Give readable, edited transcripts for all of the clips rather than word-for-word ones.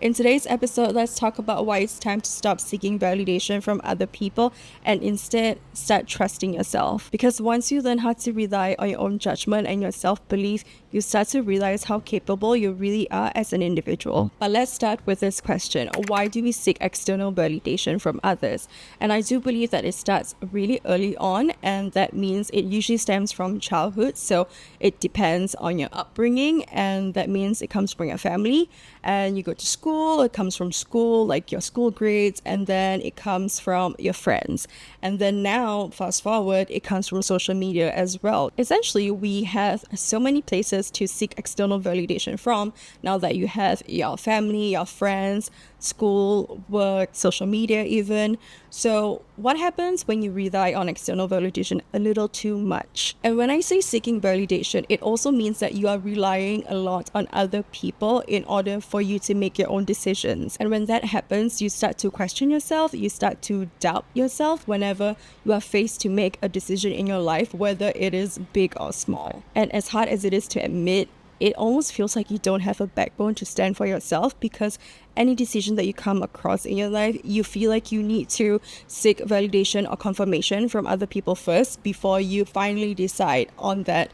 In today's episode, let's talk about why it's time to stop seeking validation from other people and instead start trusting yourself. Because once you learn how to rely on your own judgment and your self-belief, you start to realize how capable you really are as an individual. But let's start with this question: why do we seek external validation from others? And I do believe that it starts really early on, and that means it usually stems from childhood. So it depends on your upbringing, and that means it comes from your family, and you go to school, it comes from school, like your school grades, and then it comes from your friends. And then now, fast forward, it comes from social media as well. Essentially, we have so many places to seek external validation from now that you have your family, your friends, school, work, social media even. So what happens when you rely on external validation a little too much? And when I say seeking validation, it also means that you are relying a lot on other people in order for you to make your own decisions. And when that happens, you start to question yourself, you start to doubt yourself whenever you are faced to make a decision in your life, whether it is big or small. And as hard as it is to admit, it almost feels like you don't have a backbone to stand for yourself, because any decision that you come across in your life, you feel like you need to seek validation or confirmation from other people first before you finally decide on that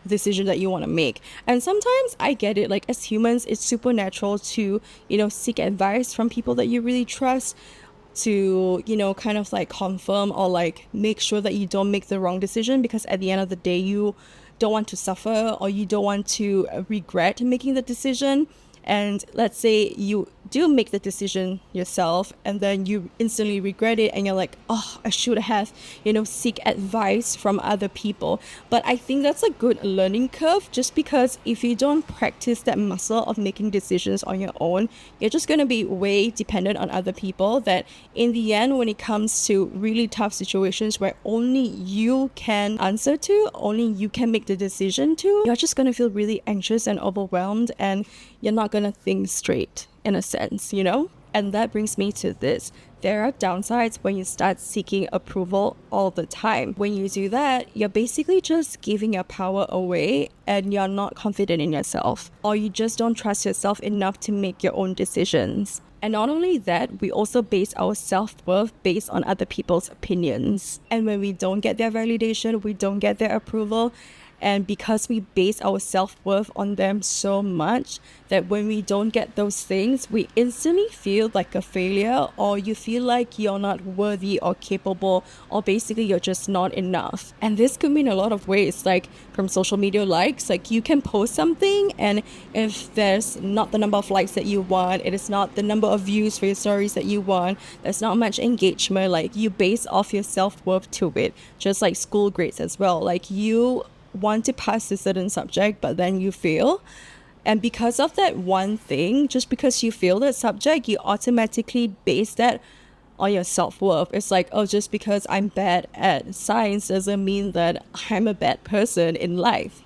decision that you want to make. And sometimes I get it, like as humans, it's super natural to, seek advice from people that you really trust, to kind of like confirm or like make sure that you don't make the wrong decision, because at the end of the day, you don't want to suffer or you don't want to regret making the decision. And let's say you do make the decision yourself and then you instantly regret it and you're like, oh, I should have, seek advice from other people. But I think that's a good learning curve, just because if you don't practice that muscle of making decisions on your own, you're just going to be way dependent on other people, that in the end, when it comes to really tough situations where only you can answer to, only you can make the decision to, you're just going to feel really anxious and overwhelmed, and you're not going to think straight, in a sense, And that brings me to this. There are downsides when you start seeking approval all the time. When you do that, you're basically just giving your power away and you're not confident in yourself, or you just don't trust yourself enough to make your own decisions. And not only that, we also base our self-worth based on other people's opinions. And when we don't get their validation, we don't get their approval, and because we base our self-worth on them so much, that when we don't get those things, we instantly feel like a failure, or you feel like you're not worthy or capable, or basically you're just not enough. And this could mean a lot of ways, like from social media likes. Like you can post something, and if there's not the number of likes that you want, it is not the number of views for your stories that you want, there's not much engagement, like you base off your self-worth to it. Just like school grades as well. Like you want to pass a certain subject, but then you fail. And because of that one thing, just because you fail that subject, you automatically base that on your self-worth. It's like, oh, just because I'm bad at science doesn't mean that I'm a bad person in life,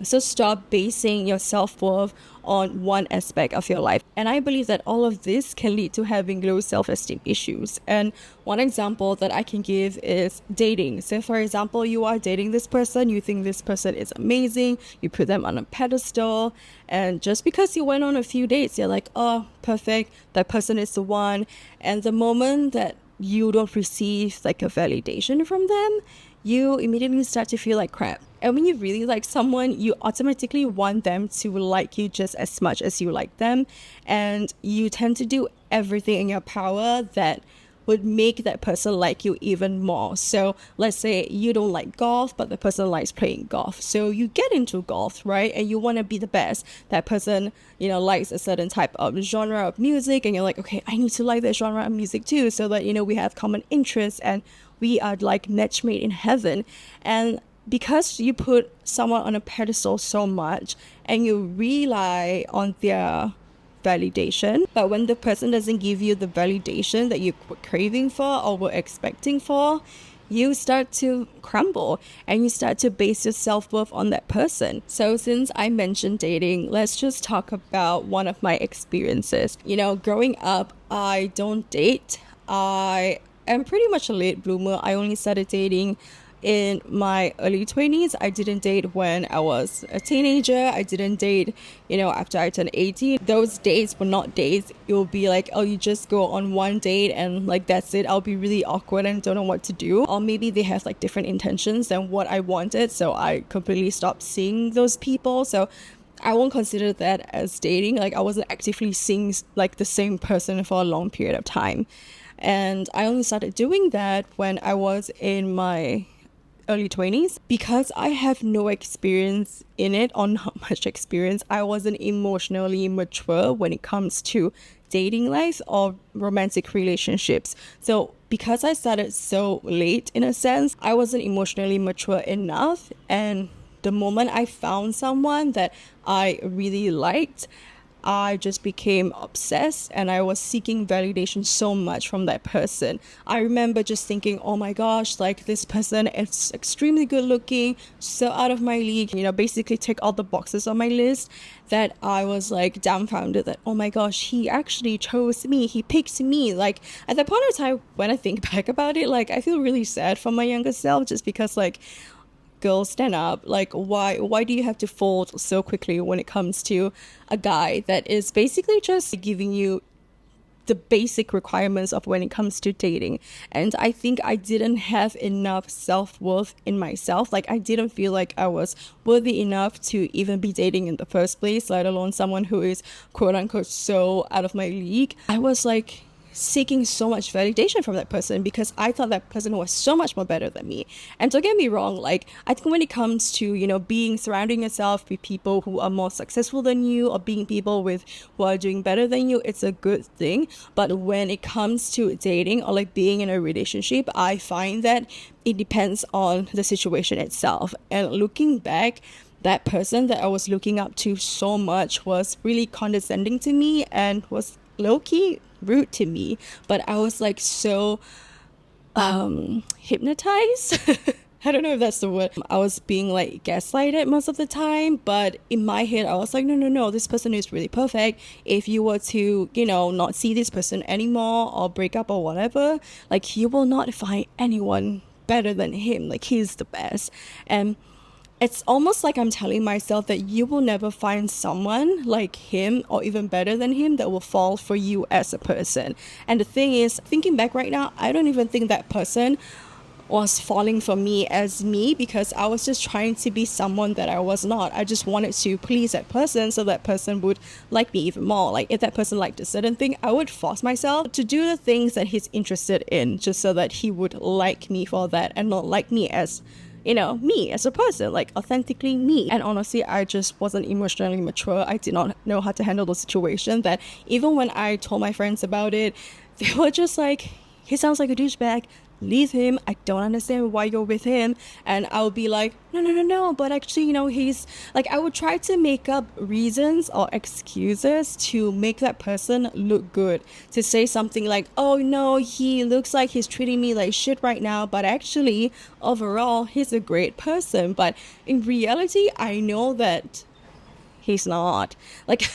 So stop basing your self-worth on one aspect of your life. And I believe that all of this can lead to having low self-esteem issues. And one example that I can give is dating. So for example, you are dating this person, you think this person is amazing, you put them on a pedestal, and just because you went on a few dates, you're like, oh, perfect, that person is the one. And the moment that you don't receive like a validation from them, you immediately start to feel like crap. And when you really like someone, you automatically want them to like you just as much as you like them. And you tend to do everything in your power that would make that person like you even more. So let's say you don't like golf, but the person likes playing golf. So you get into golf, right? And you want to be the best. That person, likes a certain type of genre of music. And you're like, okay, I need to like that genre of music too. So that, we have common interests and we are like match made in heaven. And because you put someone on a pedestal so much and you rely on their validation, but when the person doesn't give you the validation that you were craving for or were expecting for, you start to crumble and you start to base your self-worth on that person. So since I mentioned dating, let's just talk about one of my experiences. Growing up, I don't date. I am pretty much a late bloomer. I only started dating in my early 20s. I didn't date when I was a teenager. I didn't date, after I turned 18. Those dates were not dates. It will be like, oh, you just go on one date and like that's it. I'll be really awkward and don't know what to do. Or maybe they have like different intentions than what I wanted. So I completely stopped seeing those people. So I won't consider that as dating. Like I wasn't actively seeing like the same person for a long period of time. And I only started doing that when I was in my early 20s because I have no experience in it, or not much experience. I wasn't emotionally mature when it comes to dating life or romantic relationships. So because I started so late, in a sense, I wasn't emotionally mature enough. And the moment I found someone that I really liked, I just became obsessed and I was seeking validation so much from that person. I remember just thinking, oh my gosh, like this person is extremely good looking, so out of my league, basically tick all the boxes on my list, that I was like dumbfounded that, oh my gosh, he actually chose me, he picked me. Like at that point of time, when I think back about it, like I feel really sad for my younger self, just because like, girls, stand up. Like why do you have to fold so quickly when it comes to a guy that is basically just giving you the basic requirements of when it comes to dating? And I think I didn't have enough self-worth in myself. Like I didn't feel like I was worthy enough to even be dating in the first place, let alone someone who is quote unquote so out of my league. I was like seeking so much validation from that person because I thought that person was so much more better than me. And don't get me wrong, like I think when it comes to surrounding yourself with people who are more successful than you, or being people with who are doing better than you, it's a good thing. But when it comes to dating or like being in a relationship, I find that it depends on the situation itself. And looking back, that person that I was looking up to so much was really condescending to me and was low-key rude to me. But I was like so hypnotized. I don't know if that's the word. I was being like gaslighted most of the time, but in my head I was like, no, this person is really perfect. If you were to not see this person anymore or break up or whatever, like you will not find anyone better than him. Like he's the best. And it's almost like I'm telling myself that you will never find someone like him or even better than him that will fall for you as a person. And the thing is, thinking back right now, I don't even think that person was falling for me as me, because I was just trying to be someone that I was not. I just wanted to please that person so that person would like me even more. Like if that person liked a certain thing, I would force myself to do the things that he's interested in just so that he would like me for that and not like me as me as a person, like authentically me. And honestly, I just wasn't emotionally mature. I did not know how to handle the situation, that even when I told my friends about it, they were just like, he sounds like a douchebag, leave him, I don't understand why you're with him. And I'll be like, no, but actually, he's like, I would try to make up reasons or excuses to make that person look good, to say something like, oh no, he looks like he's treating me like shit right now, but actually overall he's a great person. But in reality, I know that he's not. Like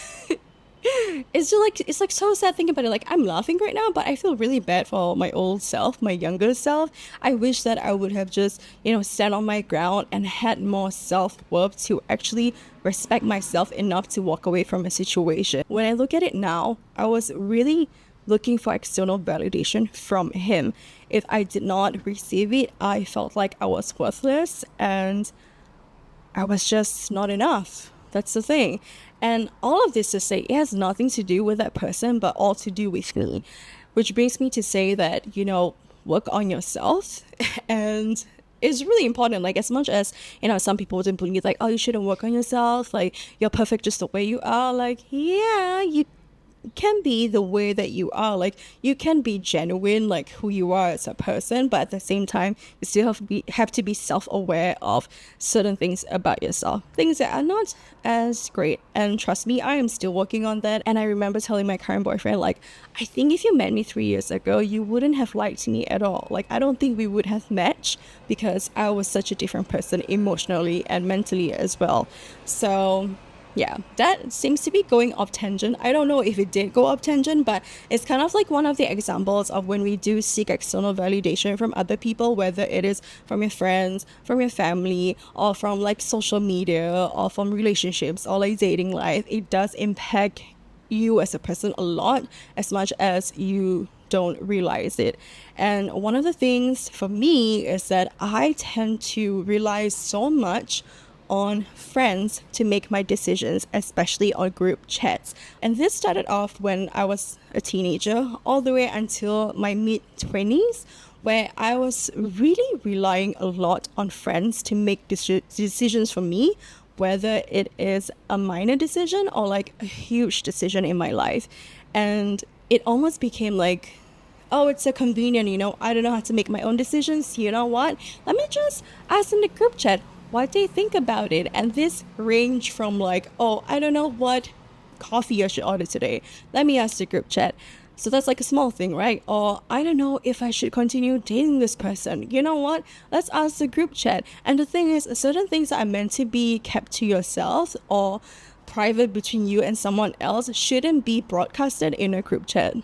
it's like so sad thinking about it. Like I'm laughing right now, but I feel really bad for my old self, my younger self. I wish that I would have just stand on my ground and had more self-worth to actually respect myself enough to walk away from a situation. When I look at it now, I was really looking for external validation from him. If I did not receive it, I felt like I was worthless and I was just not enough. That's the thing. And all of this to say, it has nothing to do with that person, but all to do with me. Which brings me to say that, work on yourself. And it's really important. Like as much as, some people wouldn't believe like, oh, you shouldn't work on yourself. Like you're perfect just the way you are. Like, yeah, you can be the way that you are. Like you can be genuine, like who you are as a person, but at the same time you still have to be self-aware of certain things about yourself, things that are not as great. And trust me, I am still working on that. And I remember telling my current boyfriend, like, I think if you met me 3 years ago, you wouldn't have liked me at all. Like I don't think we would have matched, because I was such a different person emotionally and mentally as well. So Yeah, that seems to be going off tangent. I don't know if it did go off tangent, but it's kind of like one of the examples of when we do seek external validation from other people, whether it is from your friends, from your family, or from like social media, or from relationships, or like dating life. It does impact you as a person a lot, as much as you don't realize it. And one of the things for me is that I tend to rely so much on friends to make my decisions, especially on group chats. And this started off when I was a teenager, all the way until my mid 20s, where I was really relying a lot on friends to make decisions for me, whether it is a minor decision or like a huge decision in my life. And it almost became like, oh, it's so convenient, I don't know how to make my own decisions. You know what? Let me just ask in the group chat what they think about it. And this ranged from like, oh, I don't know what coffee I should order today. Let me ask the group chat. So that's like a small thing, right? Or I don't know if I should continue dating this person. You know what? Let's ask the group chat. And the thing is, certain things that are meant to be kept to yourself or private between you and someone else shouldn't be broadcasted in a group chat.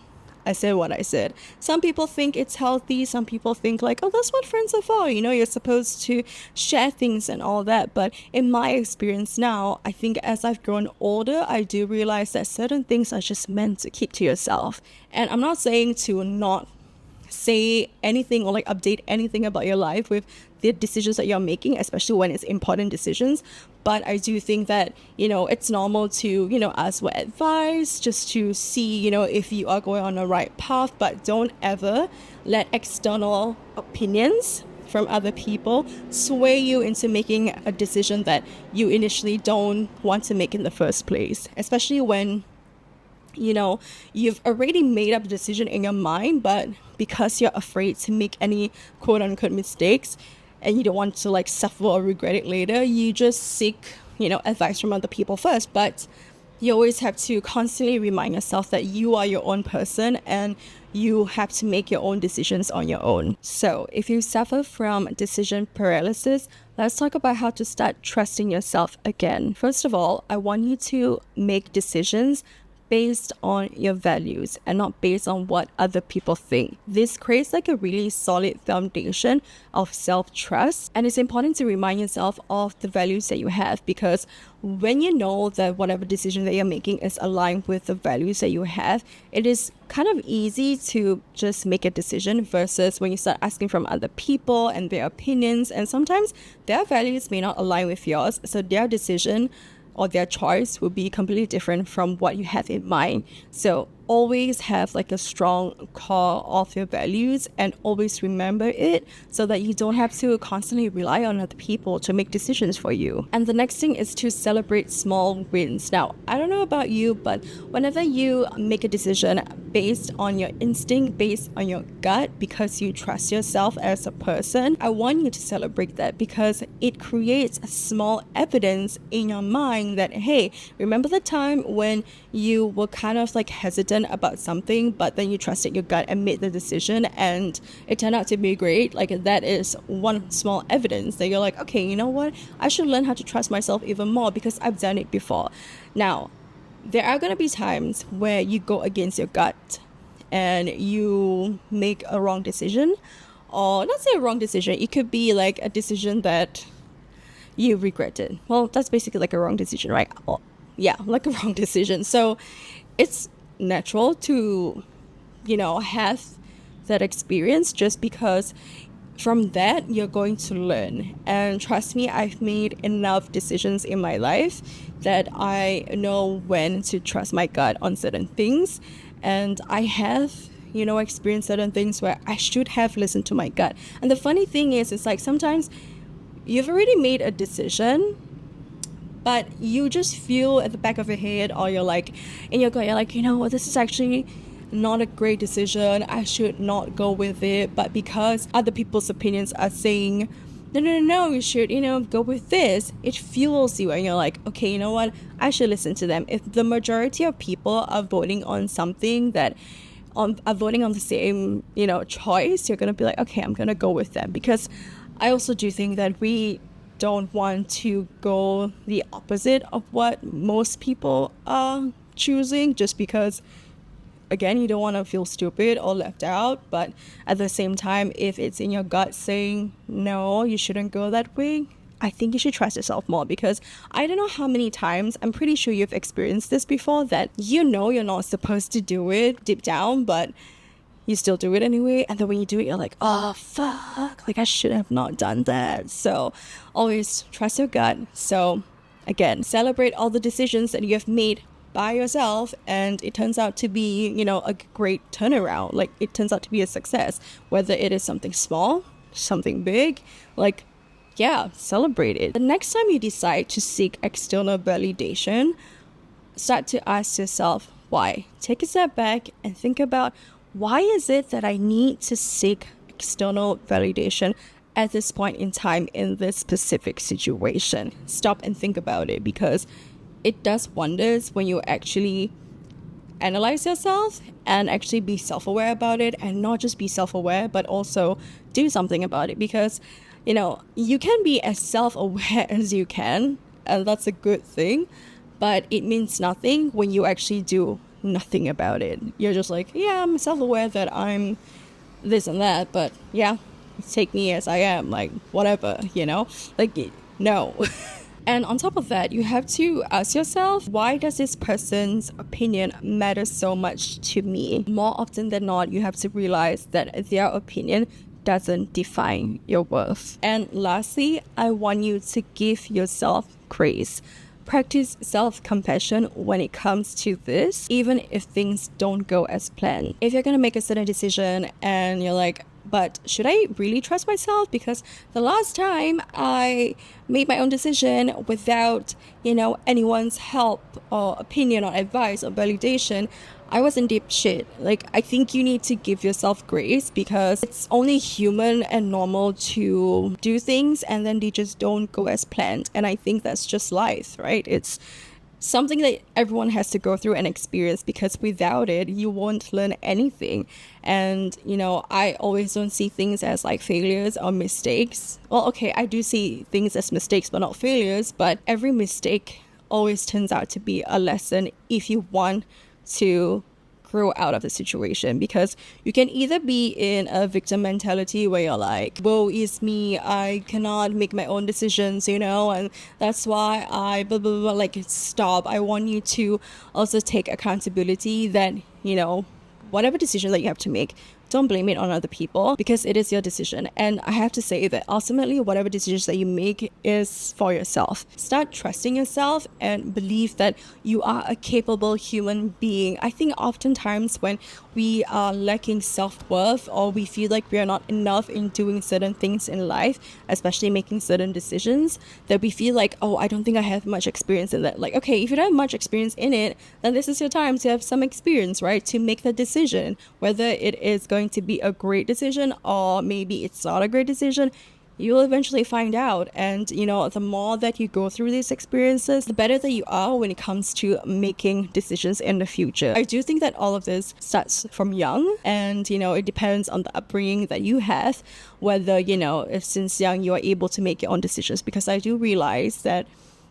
I said what I said. Some people think it's healthy. Some people think like, oh, that's what friends are for. You're supposed to share things and all that. But in my experience now, I think as I've grown older, I do realize that certain things are just meant to keep to yourself. And I'm not saying to not say anything or like update anything about your life with the decisions that you're making, especially when it's important decisions. But I do think that, it's normal to, ask for advice just to see, if you are going on the right path. But don't ever let external opinions from other people sway you into making a decision that you initially don't want to make in the first place, especially when you've already made up a decision in your mind, but because you're afraid to make any quote unquote mistakes and you don't want to like suffer or regret it later, you just seek, advice from other people first. But you always have to constantly remind yourself that you are your own person and you have to make your own decisions on your own. So if you suffer from decision paralysis, let's talk about how to start trusting yourself again. First of all, I want you to make decisions based on your values and not based on what other people think. This creates like a really solid foundation of self-trust, and it's important to remind yourself of the values that you have, because when you know that whatever decision that you're making is aligned with the values that you have, it is kind of easy to just make a decision versus when you start asking from other people and their opinions, and sometimes their values may not align with yours, so their decision or their choice will be completely different from what you have in mind. So always have like a strong core of your values and always remember it so that you don't have to constantly rely on other people to make decisions for you. And the next thing is to celebrate small wins. Now, I don't know about you, but whenever you make a decision based on your instinct, based on your gut, because you trust yourself as a person, I want you to celebrate that, because it creates a small evidence in your mind that, hey, remember the time when you were kind of like hesitant about something, but then you trusted your gut and made the decision and it turned out to be great. Like, that is one small evidence that you're like, okay, you know what? I should learn how to trust myself even more because I've done it before. Now, there are going to be times where you go against your gut and you make a wrong decision, or not say a wrong decision. It could be like a decision that you regretted. Well, that's basically like a wrong decision, right? Yeah, like a wrong decision. So it's natural to, have that experience, just because from that you're going to learn. And trust me, I've made enough decisions in my life that I know when to trust my gut on certain things, and I have experienced certain things where I should have listened to my gut. And the funny thing is, it's like sometimes you've already made a decision, but you just feel at the back of your head, or you're like in your gut, you're like, this is actually not a great decision, I should not go with it. But because other people's opinions are saying, no, you should, go with this, it fuels you, and you're like, okay, you know what, I should listen to them. If the majority of people are voting on something that are voting on the same, choice, you're gonna be like, okay, I'm gonna go with them. Because I also do think that we don't want to go the opposite of what most people are choosing, just because, again, you don't want to feel stupid or left out. But at the same time, if it's in your gut saying, no, you shouldn't go that way, I think you should trust yourself more, because I don't know how many times, I'm pretty sure you've experienced this before, that you know you're not supposed to do it deep down, but you still do it anyway. And then when you do it, you're like, oh, fuck, like I should have not done that. So always trust your gut. So again, celebrate all the decisions that you have made by yourself, and it turns out to be, you know, a great turnaround. Like, it turns out to be a success, whether it is something small, something big, like, yeah, celebrate it. The next time you decide to seek external validation, start to ask yourself why. Take a step back and think about, why is it that I need to seek external validation at this point in time in this specific situation? Stop and think about it, because it does wonders when you actually analyze yourself and actually be self-aware about it, and not just be self-aware, but also do something about it. Because, you know, you can be as self-aware as you can, and that's a good thing, but it means nothing when you actually do nothing about it. You're just like, yeah, I'm self-aware that I'm this and that, but yeah, take me as I am, like, whatever, you know, like, no. And on top of that, you have to ask yourself, why does this person's opinion matter so much to me? More often than not, you have to realize that their opinion doesn't define your worth. And lastly, I want you to give yourself grace. Practice self-compassion when it comes to this, even if things don't go as planned. If you're going to make a certain decision and you're like, but should I really trust myself? Because the last time I made my own decision without, you know, anyone's help or opinion or advice or validation, I was in deep shit. Like, I think you need to give yourself grace, because it's only human and normal to do things and then they just don't go as planned. And I think that's just life, right? It's something that everyone has to go through and experience, because without it, you won't learn anything. And, you know, I always don't see things as like failures or mistakes. Well, okay, I do see things as mistakes, but not failures. But every mistake always turns out to be a lesson if you want to grow out of the situation. Because you can either be in a victim mentality where you're like, woe is me, I cannot make my own decisions, you know, and that's why I blah blah blah. Like, stop. I want you to also take accountability that, you know, whatever decision that you have to make, don't blame it on other people, because it is your decision. And I have to say that ultimately, whatever decisions that you make is for yourself. Start trusting yourself and believe that you are a capable human being. I think oftentimes when we are lacking self-worth, or we feel like we are not enough in doing certain things in life, especially making certain decisions, that we feel like, oh, I don't think I have much experience in that. Like, okay, if you don't have much experience in it, then this is your time to have some experience, right? To make the decision, whether it is going to be a great decision or maybe it's not a great decision. You'll eventually find out. And, you know, the more that you go through these experiences, the better that you are when it comes to making decisions in the future. I do think that all of this starts from young, and, you know, it depends on the upbringing that you have, whether, you know, if since young you are able to make your own decisions. Because I do realize that,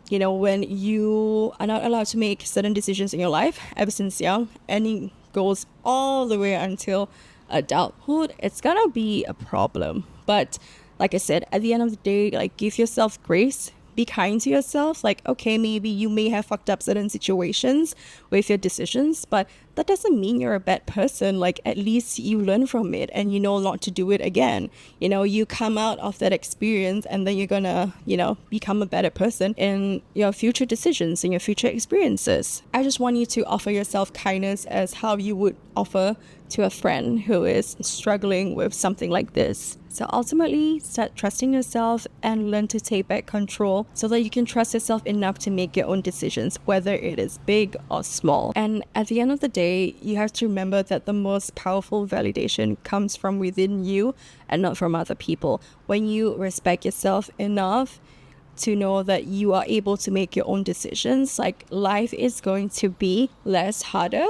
you know, when you are not allowed to make certain decisions in your life ever since young, and it goes all the way until adulthood, it's gonna be a problem. But like I said, at the end of the day, like, give yourself grace, be kind to yourself. Like, okay, maybe you may have fucked up certain situations with your decisions, but that doesn't mean you're a bad person. Like, at least you learn from it and you know not to do it again. You know, you come out of that experience and then you're gonna, you know, become a better person in your future decisions, in your future experiences. I just want you to offer yourself kindness as how you would offer to a friend who is struggling with something like this. So ultimately, start trusting yourself and learn to take back control so that you can trust yourself enough to make your own decisions, whether it is big or small. And at the end of the day, you have to remember that the most powerful validation comes from within you and not from other people. When you respect yourself enough to know that you are able to make your own decisions, like, life is going to be less harder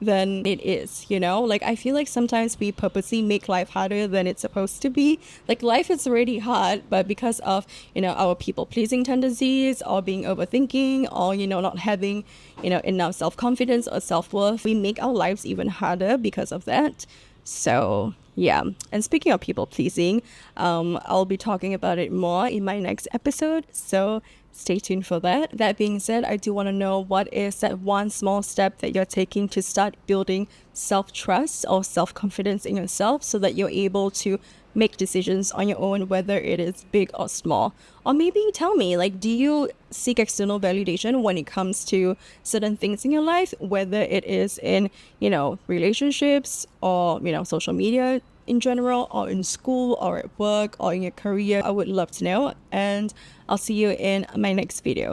than it is, you know? Like, I feel like sometimes we purposely make life harder than it's supposed to be. Like, life is already hard, but because of, our people pleasing tendencies, or being overthinking, or, not having, enough self confidence or self worth, we make our lives even harder because of that. So, yeah. And speaking of people pleasing, I'll be talking about it more in my next episode. So, stay tuned for that. That being said, I do want to know, what is that one small step that you're taking to start building self-trust or self-confidence in yourself so that you're able to make decisions on your own, whether it is big or small. Or maybe tell me, like, do you seek external validation when it comes to certain things in your life, whether it is in, relationships, or, social media in general, or in school, or at work, or in your career? I would love to know. And I'll see you in my next video.